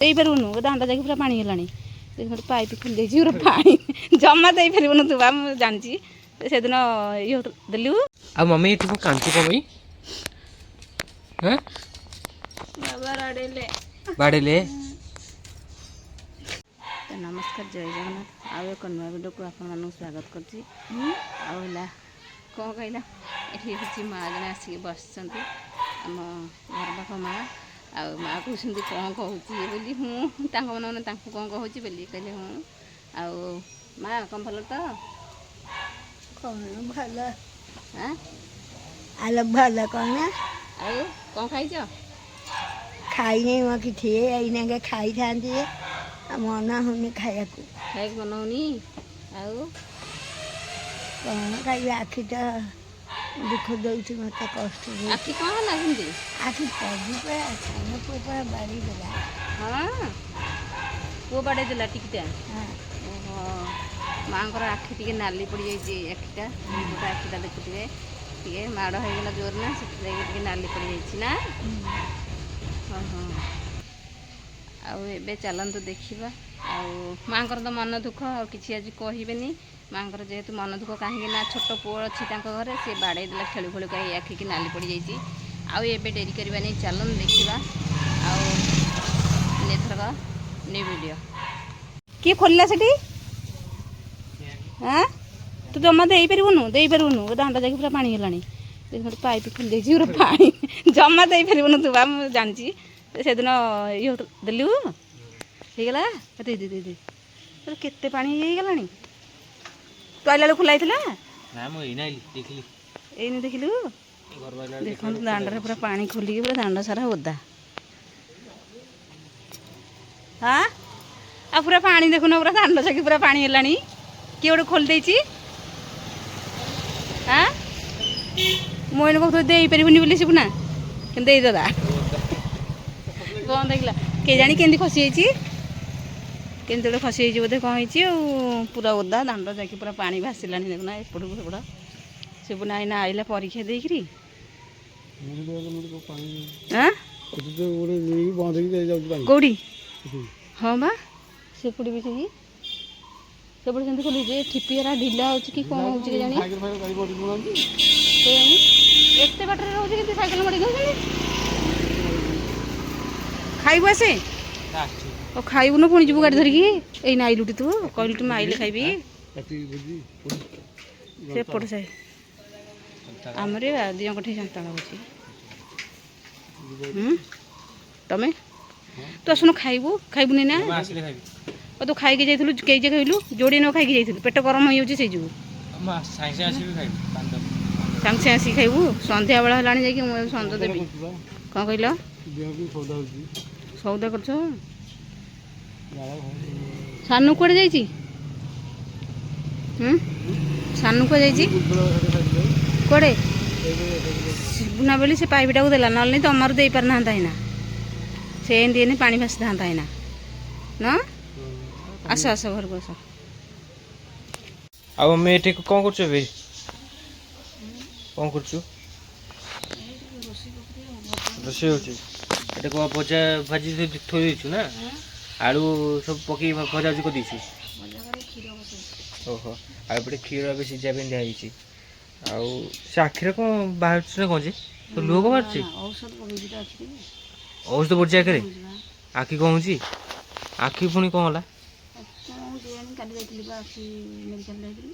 ଦେଇପାରିବୁନୁ ଦାଣ୍ଡ ଯାଇକି ପୁରା ପାଣି ହେଲାଣି ଗୋଟେ ପାଇପ୍ ଖୋଲି ଦେଇଛି ପୁରା ପାଣି ଜମା ଦେଇପାରିବୁନୁ ତୁ ବା ମୁଁ ଜାଣିଛି ସେଦିନ ଇଏ ଦେଲୁ। ଆଉ ମମି ଏଠି କଣ କାଞ୍ଚି କମି ବାବା ବାଡ଼େଇଲେ। ନମସ୍କାର ଜୟ ଜଗନ୍ନାଥ। ଆଉ ଏକ ନୂଆ ଭିଡ଼ିଓକୁ ଆପଣମାନଙ୍କୁ ସ୍ୱାଗତ କରୁଛି। ଆଉ ହେଲା କ'ଣ କହିଲା ଏଠି କିଛି ମା ଜଣେ ଆସିକି ବସିଛନ୍ତି ଆମ ଘର ପାଖ ମା। ଆଉ ମା କହୁଛନ୍ତି କ'ଣ କହୁଛି ବୋଲି ମୁଁ ତାଙ୍କ ମନେ ତାଙ୍କୁ କ'ଣ କହୁଛି ବୋଲି କହିଲେ ହଁ। ଆଉ ମା କ'ଣ ଭଲ ତ? କ'ଣ ଭଲ ଆଲୋ ଭଲ କ'ଣ? ଆଉ କ'ଣ ଖାଇଛ? ଖାଇନି ମୋ କିଛି ଏଇନାକେ ଖାଇଥାନ୍ତି ମନ ହେଉନି ଖାଇବାକୁ ମନ ହେଉନି। ଆଉ କ'ଣ ଖାଇବି ଆଖିଟା ଦୁଃଖ ଦେଉଛି ମୋତେ କଷ୍ଟ ଦେଉଛି। ଆଖି କ'ଣ ହେଲା ସେମିତି? ଆଖି ପଡ଼ି ପରା ସାନ ପୁଅ ପରା ବାଡ଼ି ଦେଲା। ହଁ ପୁଅ ବାଡ଼େଇ ଦେଲା ଟିକିଟା। ହଁ ଓହୋ ମାଆଙ୍କର ଆଖି ଟିକେ ନାଲି ପଡ଼ିଯାଇଛି ଆଖିଟା ଗୋଟେ ଆଖିଟା ଦେଖୁଥିବେ ଟିକେ ମାଡ଼ ହେଇଗଲା ଜୋର ନା ସେଥିଲାଗି ଟିକେ ନାଲି ପଡ଼ିଯାଇଛି ନା। ହଁ ହଁ ଆଉ ଏବେ ଚାଲନ୍ତୁ ଦେଖିବା। ଆଉ ମାଆଙ୍କର ତ ମନ ଦୁଃଖ ଆଉ କିଛି ଆଜି କହିବେନି। ମାଆଙ୍କର ଯେହେତୁ ମନ ଦୁଃଖ କାହିଁକି ନା ଛୋଟ ପୁଅ ଅଛି ତାଙ୍କ ଘରେ ସେ ବାଡ଼େଇ ଦେଲା ଖେଳୁ ଖେଳୁ କାହିଁ ଆଖିକି ନାଲି ପଡ଼ିଯାଇଛି। ଆଉ ଏବେ ଡେରି କରିବାନି ଚାଲନ୍ତୁ ଦେଖିବା। ଆଉ ଏଥରକ ନ୍ୟୁ ଭିଡ଼ିଓ କିଏ ଖୋଲିଲା ସେଠି? ତୁ ଜମା ଦେଇପାରିବୁନୁ ଦାଣ୍ଡ ଯାଇକି ପୁରା ପାଣି ହେଲାଣି ଗୋଟେ ପାଇପ୍ ଖୋଲି ଦେଇଛି ପୁରା ପାଣି ଜମା ଦେଇପାରିବୁନୁ ତୁ ବା ମୁଁ ଜାଣିଛି ସେଦିନ ଇଏ ଦେଲୁ ହେଇଗଲା। ଦେଇ କେତେ ପାଣି ହେଇଗଲାଣି। ତୁ ଆଇଲା ବେଳକୁ ଖୋଲା ହେଇଥିଲା? ଏଇନି ଦେଖିଲୁ। ଦେଖନ୍ତୁ ଦାଣ୍ଡରେ ପୁରା ପାଣି ଖୋଲିକି ପୁରା ଦାଣ୍ଡ ସାରା ଓଦା। ଆଉ ପୁରା ପାଣି ଦେଖୁନ ପୁରା ଦାଣ୍ଡ ଯାକି ପୁରା ପାଣି ହେଲାଣି। କିଏ ଗୋଟେ ଖୋଲି ଦେଇଛି। ମୁଁ ଏଇନେ କହୁଥିଲି ଦେଇପାରିବୁନି ବୋଲି ଶିବୁନା କିନ୍ତୁ ଦେଇଦେଲା। କ'ଣ ଦେଖିଲା କେଜାଣି କେମିତି ଖସିଯାଇଛି କେମିତି ଗୋଟେ ଖସିଯାଇଛି ବୋଧେ କ'ଣ ହେଇଛି। ଆଉ ପୁରା ଓଦା ଦାଣ୍ଡ ଯାଇକି ପୁରା ପାଣି ଭାସିଲାଣି ଦେଖୁନା ଏପଟକୁ ସେପଟ। ଶିବୁନା ଏଇନା ଆଇଲା ପରୀକ୍ଷା ଦେଇକିରି। କେଉଁଠି? ହଁ ବା ସେପଟେ ବି ସେଇ ସେପଟେ ସେମିତି ଖୋଲିଛି ଠିପିରା ଢିଲା ହେଉଛି କି କ'ଣ ହେଉଛି କେଜାଣି। ଏତେ ବାଟରେ ରହୁଛି କିନ୍ତୁ ସାଇକେଲ ମଡ଼ି ଦେଉଛନ୍ତି। ଖାଇବୁ ଆସେ ଆଉ ଖାଇବୁନୁ ପୁଣି ଯିବୁ ଗାଡ଼ି ଧରିକି। ଏଇ ନାଇଲୁଟି ତୁ କହିଲୁ ତୁ ଆଇଲେ ଖାଇବି। ସେପଟ ସାଇ ଆମର ଦିଜଣଙ୍କ ଠି ସନ୍ତାଳ ହେଉଛି। ତମେ ତୁ ଆସୁନୁ ଖାଇବୁନି ନା। ତୁ ଖାଇକି ଯାଇଥିଲୁ କେଇ ଯେ ଖାଇଲୁ ଯୋଡ଼ିଏ ନ ଖାଇକି ଯାଇଥିଲୁ ପେଟ ଗରମ ହେଇଯାଉଛି ସେଇ ଯୋଗୁଁ। ସାଙ୍ଗେ ଆସିକି ଖାଇବୁ। ସନ୍ଧ୍ୟାବେଳ ହେଲାଣି ଯାଇକି ମୁଁ ସଞ୍ଜ ଦେବି। କ'ଣ କହିଲ? ସଉଦା କରୁଛ? ସାନୁ କୁଆଡ଼େ ଯାଇଛି? ସାନୁ କୁଆଡ଼େ ଯାଇଛି? କୁଆଡ଼େ? ଶିବୁନା ବୋଲି ସେ ପାଇପଟାକୁ ଦେଲା ନହେଲେ ନାହିଁ ତମର ଦେଇପାରିନାହାନ୍ତା ଏଇନା। ସେ ଏମିତି ଏନେ ପାଣି ଭାସିଥାନ୍ତା ଏଇନା ନା। ଆସ ଘରକୁ ଆସ। ଆଉ ଆମେ ଏଠି କ'ଣ କରୁଛୁ ଏବେ? କ'ଣ କରୁଛୁ? ରୋଷେଇ ହେଉଛି। ଏଠି କ'ଣ ଭଜା ଭାଜି ଥୋଇ ଦେଇଛୁ ନା? ଆଳୁ ସବୁ ପକେଇ ଭଜାଭଜି କରିଦେଇଛୁ। ଓହୋ ଆଉ ଏପଟେ କ୍ଷୀର ଏବେ ସିଝା ପାଇଁ ଦିଆହେଇଛି। ଆଉ ସେ ଆଖିରେ କ'ଣ ବାହାରୁଛି ନା କ'ଣ ଯେ ଲୁହ କ'ଣ ବାହାରୁଛି? ଔଷଧ ପଡ଼ିଛି ଆଖିରେ? ଆଖି କ'ଣ ହେଉଛି? ଆଖି ପୁଣି କ'ଣ ହେଲା? କାଲି ଯାଇଥିଲି ବା ଆଖି ମେଡ଼ିକାଲ ଯାଇଥିଲି।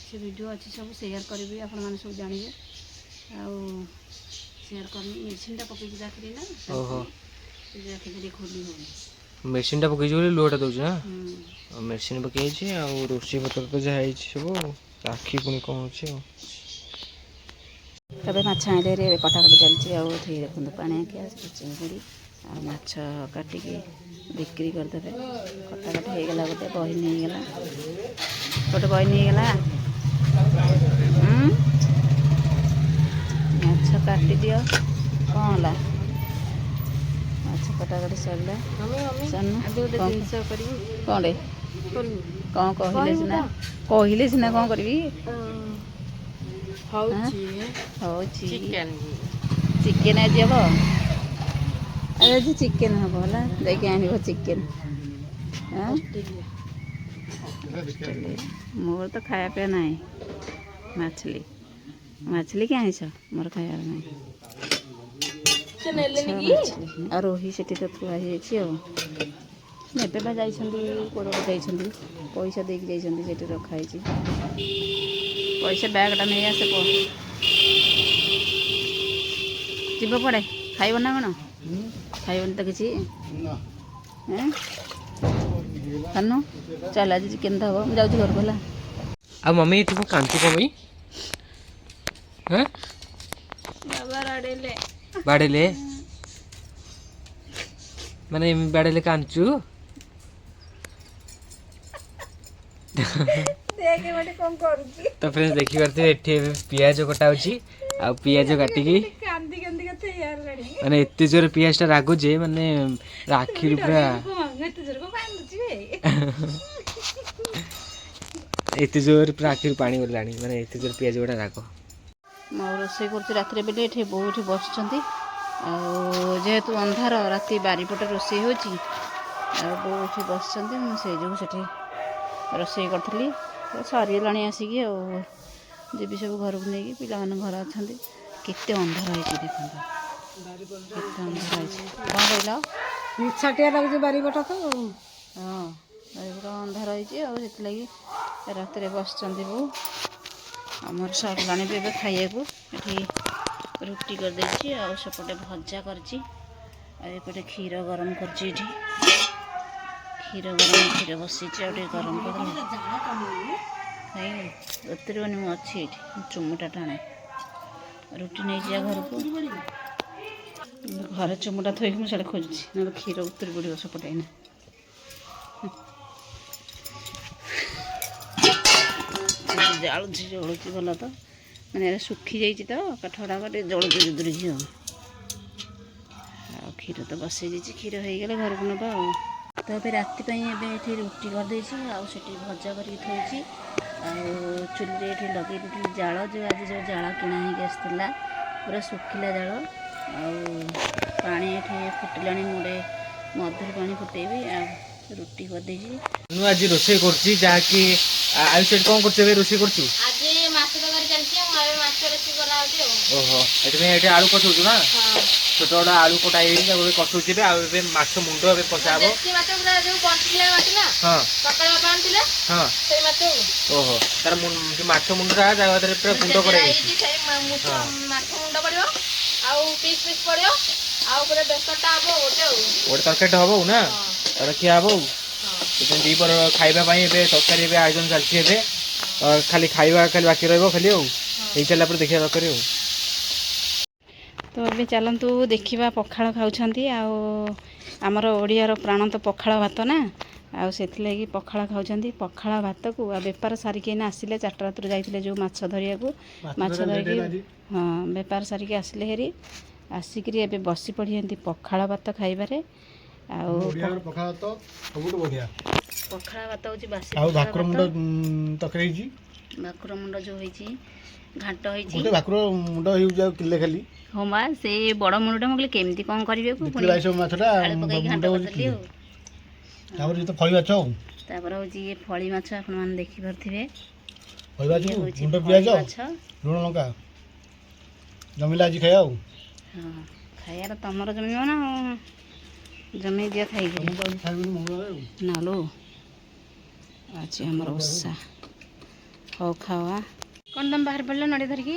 ସେ ଭିଡ଼ିଓ ଅଛି ସବୁ ସେୟାର କରିବି ଆପଣମାନେ ସବୁ ଜାଣିବେ। ଆଉ ସେୟାର କରିନି ମେଡ଼ିସିନଟା ପକେଇଛି ଆଖିରେ ନା। ଓହୋ ଆଖି ଟିକେ ଖୋଲି ହେଉନି। ମେଡ଼ିସିନଟା ପକେଇଛି ବୋଲି ଲୁହଟା ଦେଉଛି ନା। ମେଡ଼ିସିନ ପକେଇଛି ଆଉ ରୋଷେଇ ପତ୍ର ତ ଯାହା ହେଇଛି ସବୁ। ଆଖି ପୁଣି କ'ଣ ହେଉଛି ଆଉ। ଏବେ ମାଛ ଆଣିଲେ ଏବେ କଟାକଟି ଚାଲିଛି। ଆଉ ଏଠି ଦେଖନ୍ତୁ ପାଣି ଆଖିଆ ଚିଙ୍ଗୁଡ଼ି ଆଉ ମାଛ କାଟିକି ବିକ୍ରି କରିଦେବେ। କଟାକଟି ହେଇଗଲା ଗୋଟେ ବହିନି ହେଇଗଲା ମାଛ କାଟିଦିଅ। କ'ଣ ହେଲା? ମାଛ କଟାକଟି ସରିଲା। କ'ଣରେ କ'ଣ କହିଲେ ସିନା କ'ଣ କରିବି। ହେଉଛି ଚିକେନ୍ ଆଜି ହେବ। ଆଜି ଚିକେନ୍ ହେବ ହେଲା, ଯାଇକି ଆଣିବ ଚିକେନ୍। ମୋର ତ ଖାଇବା ପିଇବା ନାହିଁ। ମାଛଲି କି ଆଇଁଷ ମୋର ଖାଇବାର ନାହିଁ। ଆଉ ରୋହି ସେଠି ତ ଥୁଆ ହେଇଯାଇଛି ଆଉ। ଏବେ ବା ଯାଇଛନ୍ତି କୋରଡ଼ ଯାଇଛନ୍ତି, ପଇସା ଦେଇକି ଯାଇଛନ୍ତି, ସେଠି ରଖା ହେଇଛି। ପଇସା ବ୍ୟାଗ୍ଟା ନେଇ ଆସେ ପୁଅ। ଯିବ ପଡ଼େ ଖାଇବ ନା କ'ଣ? ଖାଇବନି ତ କିଛି? ଖାନୁ ଚାଲ ଆଜି ଚିକେନ୍ ତ ହେବ। ମୁଁ ଯାଉଛି ଘରକୁ ହେଲା। ଆଉ ମମି ଏଠି ମୁଁ କାଞ୍ଚୁ କମି ବାଡ଼େଇଲେ ମାନେ ଏମିତି ବାଡ଼େଇଲେ କାଞ୍ଚୁ। ତ ଫ୍ରେଣ୍ଡସ୍ ଦେଖିପାରୁଥିବେ ଏଠି ଏବେ ପିଆଜ କଟା ହେଉଛି। ଆଉ ପିଆଜ କାଟିକି ମାନେ ଏତେ ଜୋରେ ପିଆଜଟା ରାଗୁଛି ମାନେ ଆଖିରୁ ପୁରା ଏତେ ଜୋରେ ପୁରା ଆଖିରୁ ପାଣି ଗଲାଣି, ମାନେ ଏତେ ଜୋରେ ପିଆଜ ଗୁଡ଼ା ରାଗ। ମୁଁ ରୋଷେଇ କରୁଛି ରାତିରେ ବୋଲି ଏଠି ବୋଉ ଏଠି ବସିଛନ୍ତି। ଆଉ ଯେହେତୁ ଅନ୍ଧାର ରାତି ବାରିପଟେ ରୋଷେଇ ହେଉଛି, ଆଉ ବୋଉ ଏଠି ବସିଛନ୍ତି। ମୁଁ ସେଇ ଯୋଗୁଁ ସେଠି ରୋଷେଇ କରିଥିଲି। ସରିଗଲାଣି ଆସିକି ଆଉ ଯିବି ସବୁ ଘରକୁ ନେଇକି। ପିଲାମାନେ ଘରେ ଅଛନ୍ତି। କେତେ ଅନ୍ଧାର ହେଇଛି ଦେଖନ୍ତୁ, କେତେ ଅନ୍ଧାର ହେଇଛି। କ'ଣ କହିଲ? ନିଛାଟିଆ ଲାଗୁଛି ବାରିପଟ ତ। ହଁ, ବାରିପଟ ଅନ୍ଧାର ହେଇଛି ଆଉ ସେଥିଲାଗି ରାତିରେ ବସିଛନ୍ତି ବୋଉ। ଆମର ସରିଲାଣି ବି ଏବେ ଖାଇବାକୁ। ଏଠି ରୁଟି କରିଦେଇଛି, ଆଉ ସେପଟେ ଭଜା କରିଛି, ଆଉ ଏପଟେ କ୍ଷୀର ଗରମ କରିଛି। ଏଠି କ୍ଷୀର ବସିଛି, ଆଉ ଟିକେ ଗରମ କରିଦେଲେ ଖାଇବି। ଉତରିବନି, ମୁଁ ଅଛି ଏଇଠି, ଚୁମୁଟା ଟାଣେ। ରୁଟି ନେଇଯିବା ଘରକୁ। ଘରେ ଚୁମୁଟା ଥୋଇକି ମୁଁ ସିଆଡ଼େ ଖୋଜୁଛି, ନହେଲେ କ୍ଷୀର ଉତରି ପଡ଼ିବ ସେପଟେ ଏଇନା। ଜଳୁଛି ଭଲ ତ, ମାନେ ଏରା ଶୁଖିଯାଇଛି ତ କାଠ ଗୁଡ଼ାକ, ଟିକେ ଜଳୁଛି ଦୁଦୁରିକି ଆଉ। କ୍ଷୀର ତ ବସେଇ ଦେଇଛି, କ୍ଷୀର ହେଇଗଲେ ଘରକୁ ନେବା ଆଉ। ତ ଏବେ ରାତି ପାଇଁ ଏବେ ଏଠି ରୁଟି କରିଦେଇଛି, ଆଉ ସେଠି ଭଜା କରିକି ଥୋଇଛି। ଆଉ ଚୁଲିରେ ଏଠି ଲଗେଇ ଦେଇଥିଲି ଜାଳ, ଆଜି ଯେଉଁ ଜାଳ କିଣା ହେଇକି ଆସିଥିଲା, ପୁରା ଶୁଖିଲା ଜାଳ। ଆଉ ପାଣି ଏଠି ଫୁଟିଲାଣି, ମୁଣ୍ଡେ ମଧୁରୀ ପାଣି ଫୁଟେଇବି। ଆଉ ରୁଟି କରିଦେଇଛି। ମୁଁ ଆଜି ରୋଷେଇ କରୁଛି, ଯାହାକି ଆୟୁଷ ଏଠି କ'ଣ କରୁଛୁ? ଏବେ ରୋଷେଇ କରୁଛୁ? ଆଜି ମାଛ ତରକାରୀ ଚାଲିଛି, ଆଉ ଏବେ ମାଛ ରୋଷେଇ କରାହେଉଛି ଆଉ। ଓହୋ, ଏଥିପାଇଁ ଏଠି ଆଳୁ କଷଉଛୁ ନା? ଛୋଟ ଛୋଟ ଆଳୁ କଟା ହେଇଯାଇଛି, ତାକୁ ଏବେ କଷଉଛି। ଆଉ ଏବେ ମାଛ ମୁଣ୍ଡ ଏବେ କଷା ହବ। ମାଛ ପୁରା ଯୋଉ ବଞ୍ଚିଥିଲା ମାଛ ନା, ସକାଳେ ବାପା ଆଣିଥିଲେ, ସେଇ ମାଛ। ଓହୋ, ତାର ମାଛ ମୁଣ୍ଡଟା ତା ଦେହରେ ପୁରା ଗୁଣ୍ଡ କରାଯାଇଛି। ସେଇ ମାଛ ମୁଣ୍ଡ ପଡ଼ିବ, ଆଉ ପିସ୍ ପଡ଼ିବ, ଆଉ ପୁରା ବେସରଟା ହବ ଗୋଟେ ତରକାରୀଟା ହବ ନା, ତାର ଖିଆ ହବ ଆଉ। ଦ୍ୱିପହର ଖାଇବା ପାଇଁ ଏବେ ତରକାରୀ ଏବେ ଆୟୋଜନ ଚାଲିଛି। ଏବେ ଖାଲି ଖାଇବା ଖାଲି ବାକି ରହିବ ଖାଲି, ଆଉ ହେଇସାରିଲା ପରେ ଦେଖିବା ତରକାରୀ ଆଉ। ତ ଏବେ ଚାଲନ୍ତୁ ଦେଖିବା ପଖାଳ ଖାଉଛନ୍ତି। ଆଉ ଆମର ଓଡ଼ିଆର ପ୍ରାଣ ତ ପଖାଳ ଭାତ ନା, ଆଉ ସେଥିଲାଗି ପଖାଳ ଖାଉଛନ୍ତି। ପଖାଳ ଭାତକୁ ଆଉ ବେପାର ସାରିକି ଏଇନା ଆସିଲେ, 4ଟା ରାତିରୁ ଯାଇଥିଲେ ଯେଉଁ ମାଛ ଧରିବାକୁ, ମାଛ ଧରିକି ବେପାର ସାରିକି ଆସିଲେ ହେରି, ଆସିକିରି ଏବେ ବସି ପଡ଼ିଛନ୍ତି ପଖାଳ ଭାତ ଖାଇବାରେ। ଆଉ ପଖାଳ ଭାତ ସବୁଠୁ ବଢ଼ିଆ। ପଖାଳ ଭାତ ହେଉଛି ବାସି, ଆଉ ଭାକୁର ମୁଣ୍ଡ ତରକାରୀ ହେଇଛି, ଭାକୁର ମୁଣ୍ଡ ଯେଉଁ ହେଇଛି, ଘାଣ୍ଟ ହେଇଛି। ଗୋଟେ ଭାକୁର ମୁଣ୍ଡ ହେଇଯାଉଛି ଆଉ କିଲେ ଖାଲି। ହଁ ବା, ସେଇ ବଡ଼ ମୁଣ୍ଡଟା ମୁଁ କହିଲି କେମିତି କ'ଣ କରିବାକୁ, ପୁଣି ମାଛଟା ଘାଣ୍ଟ କରିଦେଲି ଆଉ। ତାପରେ ତ ଫଳି ମାଛ, ଆଉ ତାପରେ ହେଉଛି ଇଏ ଫଳି ମାଛ, ଆପଣମାନେ ଦେଖିପାରୁଥିବେ। ଫଳି ମାଛ, ମୁଣ୍ଡ, ପିଆଜ, ଲୁଣ ଲଙ୍କା ଜମିଲା ଆଜି ଖାଇବା ଆଉ। ହଁ, ଖାଇବାର ତମର ଜମିବ ନା, ଜମେଇ ଦିଅ ଖାଇକି ନାଲୋ। ଆଜି ଆମର ଓଷା। ହଉ ଖାଅ। କ'ଣ ତମେ ବାହାରି ପଡ଼ିଲ ନଡ଼ିଆ ଧରିକି?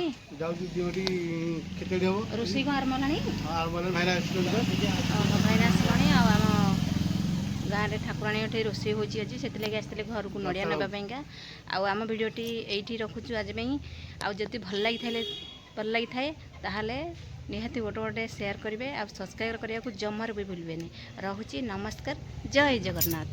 ରୋଷେଇ କ'ଣ ଆରମ୍ଭ ହେଲାଣି? ଭାଇନା ଆସିଲାଣି। ଆଉ ଆମ ଗାଁରେ ଠାକୁରାଣୀ ଏଠି ରୋଷେଇ ହେଉଛି ଆଜି, ସେଥିଲାଗି ଆସିଥିଲେ ଘରକୁ ନଡ଼ିଆ ନେବା ପାଇଁକା। ଆଉ ଆମ ଭିଡ଼ିଓଟି ଏଇଠି ରଖୁଛୁ ଆଜି ପାଇଁ। ଆଉ ଯଦି ଭଲ ଲାଗିଥାଏ ତାହେଲେ ନିହାତି ଗୋଟେ ସେୟାର କରିବେ, ଆଉ ସବସ୍କ୍ରାଇବ୍ କରିବାକୁ ଜମାରୁ ବି ଭୁଲିବେନି। ରହୁଛି, ନମସ୍କାର, ଜୟ ଜଗନ୍ନାଥ।